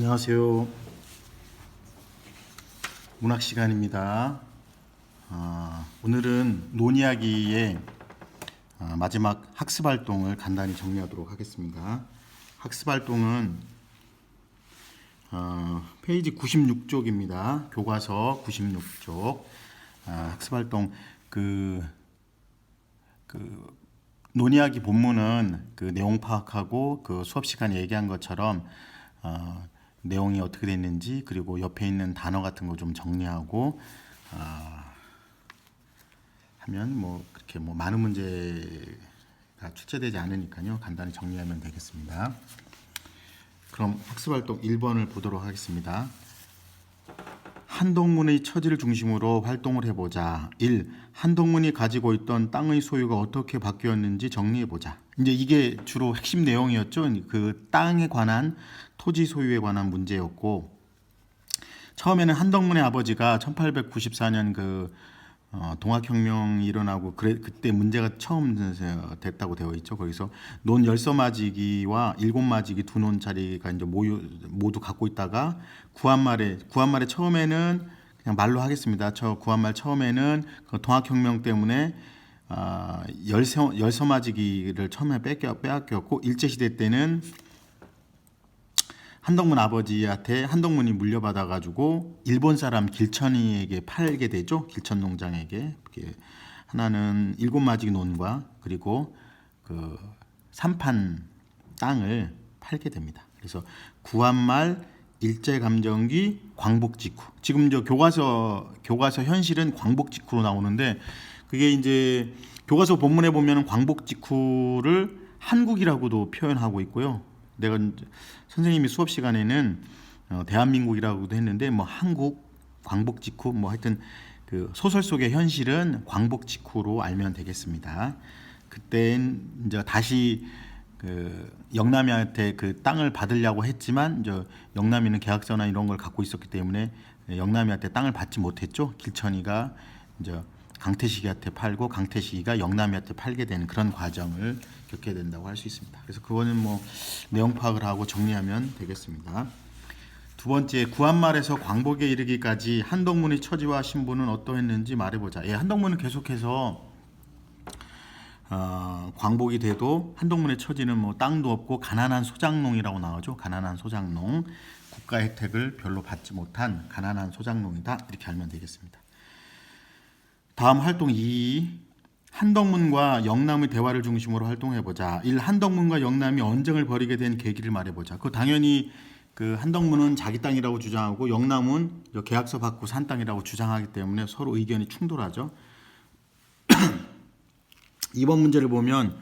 안녕하세요. 문학 시간입니다. 오늘은 논이야기의 마지막 학습 활동을 간단히 정리하도록 하겠습니다. 학습 활동은 페이지 96쪽입니다. 교과서 96쪽. 학습 활동 논이야기 본문은 그 내용 파악하고 그 수업 시간에 얘기한 것처럼 내용이 어떻게 됐는지, 그리고 옆에 있는 단어 같은 거 좀 정리하고 하면 뭐 그렇게 뭐 많은 문제가 출제되지 않으니까요. 간단히 정리하면 되겠습니다. 그럼 학습활동 1번을 보도록 하겠습니다. 한동문의 처지를 중심으로 활동을 해보자. 1. 한동문이 가지고 있던 땅의 소유가 어떻게 바뀌었는지 정리해보자. 이제 이게 주로 핵심 내용이었죠. 그 땅에 관한, 토지 소유에 관한 문제였고, 처음에는 한동문의 아버지가 1894년 동학혁명이 일어나고 그때 문제가 처음 됐다고 되어 있죠. 거기서 논 10마지기와 7마지기 두 논짜리가 이제 모두 갖고 있다가 구한말에 처음에는 그냥 말로 하겠습니다. 구한말 처음에는 그 동학혁명 때문에 열서마지기를 처음에 빼앗겼고, 일제시대 때는 한동문 아버지한테 한동문이 물려받아가지고 일본 사람 길천이에게 팔게 되죠. 길천 농장에게. 하나는 7마지기 논과 그리고 그 삼판 땅을 팔게 됩니다. 그래서 구한말, 일제감정기, 광복직후. 지금 저 교과서 현실은 광복직후로 나오는데, 그게 이제 교과서 본문에 보면 광복직후를 한국이라고도 표현하고 있고요. 내가 선생님이 수업 시간에는 대한민국이라고도 했는데, 뭐 한국, 광복 직후, 뭐 하여튼 그 소설 속의 현실은 광복 직후로 알면 되겠습니다. 그땐 이제 다시 그 영남이한테 그 땅을 받으려고 했지만, 이제 영남이는 계약서나 이런 걸 갖고 있었기 때문에 영남이한테 땅을 받지 못했죠. 길천이가 이제 강태식이한테 팔고, 강태식이가 영남이한테 팔게 되는 그런 과정을 겪게 된다고 할 수 있습니다. 그래서 그거는 뭐 내용 파악을 하고 정리하면 되겠습니다. 두 번째, 구한말에서 광복에 이르기까지 한동문의 처지와 신분은 어떠했는지 말해보자. 한동문은 계속해서 광복이 돼도 한동문의 처지는 뭐 땅도 없고 가난한 소작농이라고 나오죠. 가난한 소작농, 국가 혜택을 별로 받지 못한 가난한 소작농이다, 이렇게 알면 되겠습니다. 다음 활동 2. 한동문과 영남의 대화를 중심으로 활동해보자. 1. 한동문과 영남이 언쟁을 벌이게 된 계기를 말해보자. 당연히 그 한동문은 자기 땅이라고 주장하고, 영남은 계약서 받고 산 땅이라고 주장하기 때문에 서로 의견이 충돌하죠. 이번 문제를 보면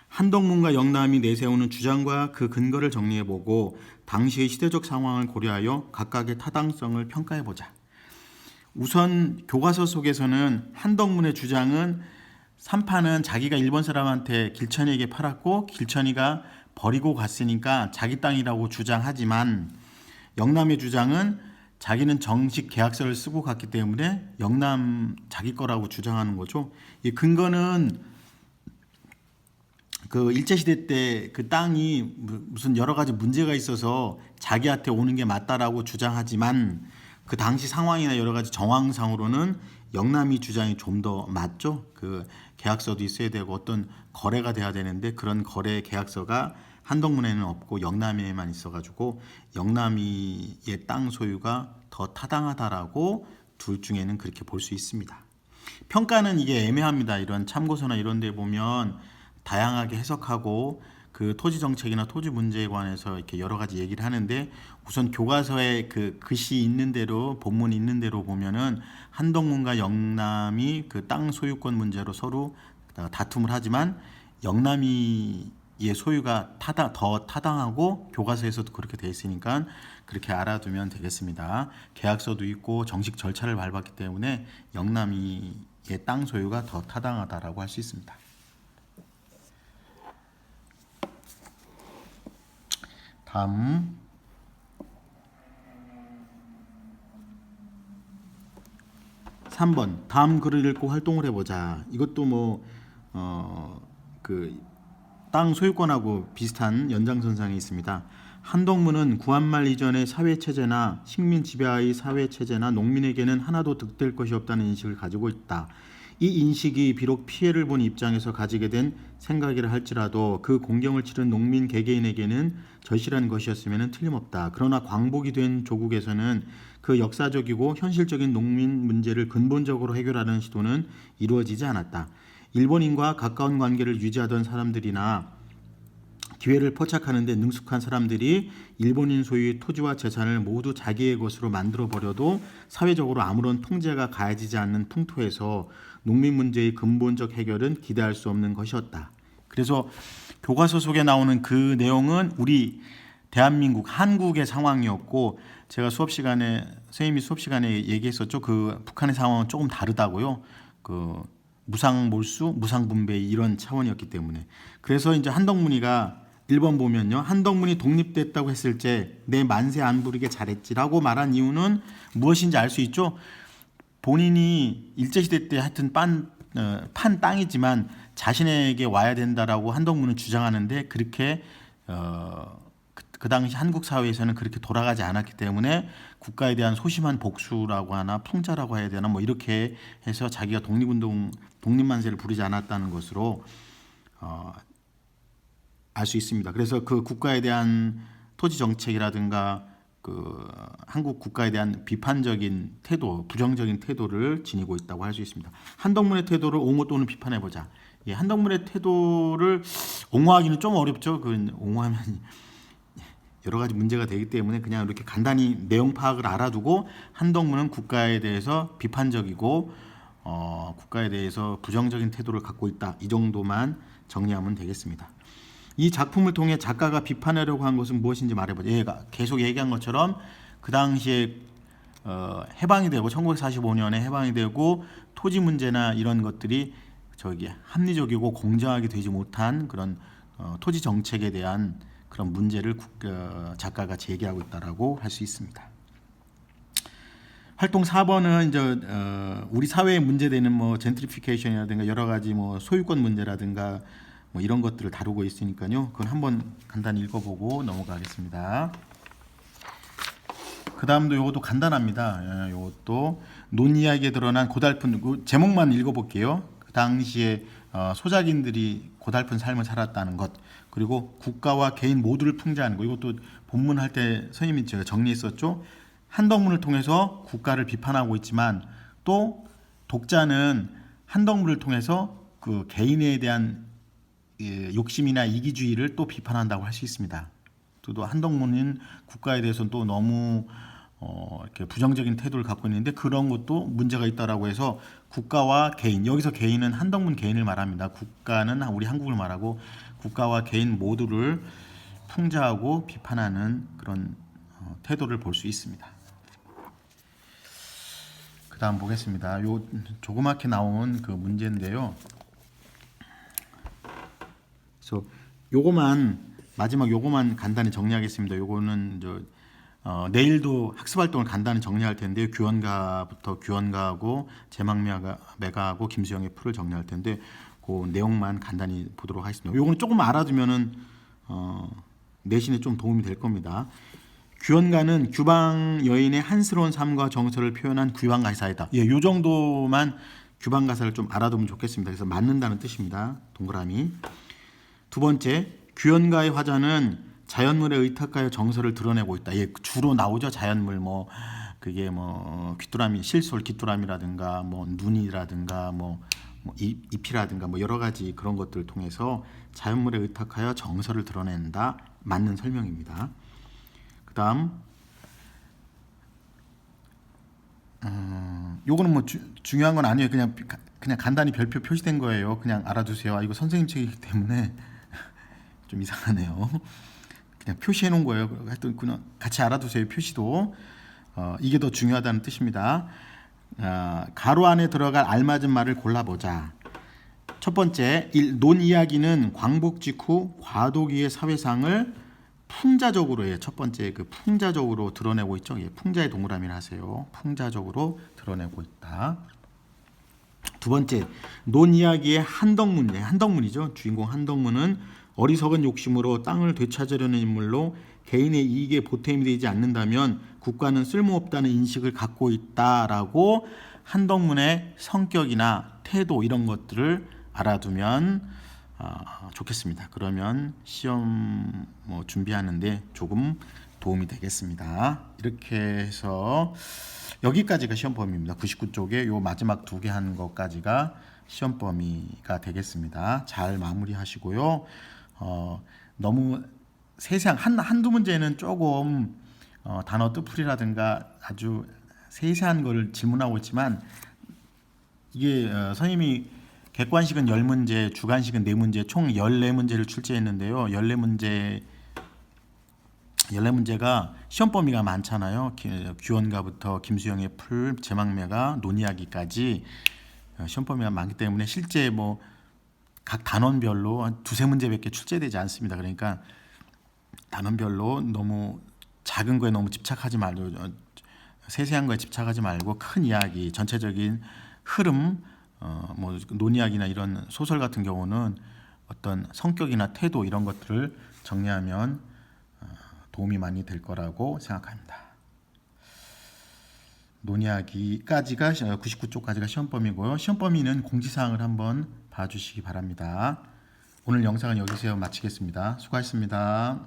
한동문과 영남이 내세우는 주장과 그 근거를 정리해보고 당시의 시대적 상황을 고려하여 각각의 타당성을 평가해보자. 우선 교과서 속에서는 한동문의 주장은 삼판은 자기가 일본 사람한테 길천이에게 팔았고, 길천이가 버리고 갔으니까 자기 땅이라고 주장하지만, 영남의 주장은 자기는 정식 계약서를 쓰고 갔기 때문에 영남 자기 거라고 주장하는 거죠. 이 근거는 그 일제시대 때 그 땅이 무슨 여러 가지 문제가 있어서 자기한테 오는 게 맞다라고 주장하지만, 그 당시 상황이나 여러 가지 정황상으로는 영남이 주장이 좀 더 맞죠. 그 계약서도 있어야 되고 어떤 거래가 돼야 되는데, 그런 거래 계약서가 한동문에는 없고 영남이에만 있어가지고 영남이의 땅 소유가 더 타당하다라고 둘 중에는 그렇게 볼 수 있습니다. 평가는 이게 애매합니다. 이런 참고서나 이런 데 보면 다양하게 해석하고 그 토지 정책이나 토지 문제에 관해서 이렇게 여러 가지 얘기를 하는데, 우선 교과서에 그 글씨 있는 대로, 본문이 있는 대로 보면은 한동문과 영남이 그 땅 소유권 문제로 서로 다툼을 하지만 영남이의 소유가 더 타당하고, 교과서에서도 그렇게 돼 있으니까 그렇게 알아두면 되겠습니다. 계약서도 있고 정식 절차를 밟았기 때문에 영남이의 땅 소유가 더 타당하다라고 할 수 있습니다. 다음 3번. 다음 글을 읽고 활동을 해보자. 이것도 그 땅 소유권하고 비슷한 연장선상에 있습니다. 한동문은 구한말 이전의 사회체제나 식민 지배하의 사회체제나 농민에게는 하나도 득될 것이 없다는 인식을 가지고 있다. 이 인식이 비록 피해를 본 입장에서 가지게 된 생각이라 할지라도 그 공경을 치른 농민 개개인에게는 절실한 것이었으면 틀림없다. 그러나 광복이 된 조국에서는 그 역사적이고 현실적인 농민 문제를 근본적으로 해결하는 시도는 이루어지지 않았다. 일본인과 가까운 관계를 유지하던 사람들이나 기회를 포착하는 데 능숙한 사람들이 일본인 소유의 토지와 재산을 모두 자기의 것으로 만들어버려도 사회적으로 아무런 통제가 가해지지 않는 풍토에서 농민 문제의 근본적 해결은 기대할 수 없는 것이었다. 그래서 교과서 속에 나오는 그 내용은 우리 대한민국, 한국의 상황이었고, 제가 선생님이 수업 시간에 얘기했었죠. 그 북한의 상황은 조금 다르다고요. 그 무상몰수, 무상분배 이런 차원이었기 때문에. 그래서 이제 한덕문이가 1번 보면요. 한덕문이 독립됐다고 했을 때 내 만세 안 부리게 잘했지라고 말한 이유는 무엇인지 알 수 있죠. 본인이 일제시대 때 하여튼 판 땅이지만 자신에게 와야 된다라고 한덕문은 주장하는데 그렇게 그 당시 한국 사회에서는 그렇게 돌아가지 않았기 때문에 국가에 대한 소심한 복수라고 하나 풍자라고 해야 되나 뭐 이렇게 해서 자기가 독립만세를 부리지 않았다는 것으로 알 수 있습니다. 그래서 그 국가에 대한 토지 정책이라든가 그 한국 국가에 대한 비판적인 태도, 부정적인 태도를 지니고 있다고 할 수 있습니다. 한덕문의 태도를 옹호 또는 비판해 보자. 예, 한덕문의 태도를 옹호하기는 좀 어렵죠. 그 옹호하면 여러 가지 문제가 되기 때문에 그냥 이렇게 간단히 내용 파악을 알아두고 한덕문은 국가에 대해서 비판적이고 국가에 대해서 부정적인 태도를 갖고 있다. 이 정도만 정리하면 되겠습니다. 이 작품을 통해 작가가 비판하려고 한 것은 무엇인지 말해보자. 얘가 계속 얘기한 것처럼 그 당시에 해방이 되고 1945년에 해방이 되고 토지 문제나 이런 것들이 합리적이고 공정하게 되지 못한 그런 토지 정책에 대한 그런 문제를 작가가 제기하고 있다라고 할 수 있습니다. 활동 4번은 이제 우리 사회에 문제되는 뭐 젠트리피케이션이라든가 여러 가지 뭐 소유권 문제라든가 뭐 이런 것들을 다루고 있으니까요. 그건 한번 간단히 읽어보고 넘어가겠습니다. 그 다음도 이것도 간단합니다. 이것도 논이야기에 드러난 고달픈 제목만 읽어볼게요. 그 당시에 소작인들이 고달픈 삶을 살았다는 것, 그리고 국가와 개인 모두를 풍자하는 것. 이것도 본문할 때 선생님이 제가 정리했었죠. 한덕문을 통해서 국가를 비판하고 있지만 또 독자는 한덕문을 통해서 그 개인에 대한 욕심이나 이기주의를 또 비판한다고 할 수 있습니다. 또 한덕문은 국가에 대해서는 또 너무 이렇게 부정적인 태도를 갖고 있는데 그런 것도 문제가 있다라고 해서 국가와 개인, 여기서 개인은 한덕문 개인을 말합니다. 국가는 우리 한국을 말하고 국가와 개인 모두를 풍자하고 비판하는 그런 태도를 볼 수 있습니다. 그 다음 보겠습니다. 요 조그맣게 나온 그 문제인데요. 그래서 마지막 요거만 간단히 정리하겠습니다. 요거는 내일도 학습 활동을 간단히 정리할 텐데요. 규원가부터 규원가하고 제막매가하고 김수영의 풀을 정리할 텐데 그 내용만 간단히 보도록 하겠습니다. 요거는 조금 알아두면은 내신에 좀 도움이 될 겁니다. 규원가는 규방 여인의 한스러운 삶과 정서를 표현한 귀한 가사이다. 예, 요 정도만 규방 가사를 좀 알아두면 좋겠습니다. 그래서 맞는다는 뜻입니다. 동그라미. 두 번째, 규현가의 화자는 자연물에 의탁하여 정서를 드러내고 있다. 예, 주로 나오죠. 자연물 그게 귀뚜라미, 실솔 귀뚜라미라든가 눈이라든가 잎이라든가 여러 가지 그런 것들을 통해서 자연물에 의탁하여 정서를 드러낸다. 맞는 설명입니다. 그다음 요거는 중요한 건 아니에요. 그냥 간단히 별표 표시된 거예요. 그냥 알아두세요. 이거 선생님 책이기 때문에 좀 이상하네요. 그냥 표시해 놓은 거예요. 하여튼 그냥 같이 알아두세요. 표시도 이게 더 중요하다는 뜻입니다. 가로 안에 들어갈 알맞은 말을 골라보자. 첫 번째, 논 이야기는 광복 직후 과도기의 사회상을 풍자적으로 해요. 첫 번째 그 풍자적으로 드러내고 있죠. 예, 풍자의 동그라미를 하세요. 풍자적으로 드러내고 있다. 두 번째, 논 이야기의 한덕문이죠. 주인공 한덕문은 어리석은 욕심으로 땅을 되찾으려는 인물로 개인의 이익에 보탬이 되지 않는다면 국가는 쓸모없다는 인식을 갖고 있다라고 한덕문의 성격이나 태도 이런 것들을 알아두면 좋겠습니다. 그러면 시험 준비하는데 조금 도움이 되겠습니다. 이렇게 해서 여기까지가 시험 범위입니다. 99쪽에 요 마지막 두 개 한 것까지가 시험 범위가 되겠습니다. 잘 마무리하시고요. 너무 세세한 한두 문제는 조금 단어 뜻풀이라든가 아주 세세한 거를 질문하고 있지만 이게 선생님이 객관식은 10문제, 주관식은 4문제, 총 14문제를 출제했는데요. 14문제가 시험 범위가 많잖아요. 규원가부터 김수영의 풀, 제망매가 논이야기까지 시험 범위가 많기 때문에 실제 각 단원별로 한 두세 문제밖에 출제되지 않습니다. 그러니까 단원별로 너무 작은 거에 너무 집착하지 말고 세세한 거에 집착하지 말고 큰 이야기, 전체적인 흐름, 논이야기나 이런 소설 같은 경우는 어떤 성격이나 태도 이런 것들을 정리하면 도움이 많이 될 거라고 생각합니다. 논이야기까지가 99쪽까지가 시험 범위고요. 시험 범위는 공지사항을 한번 봐주시기 바랍니다. 오늘 영상은 여기서 마치겠습니다. 수고하셨습니다.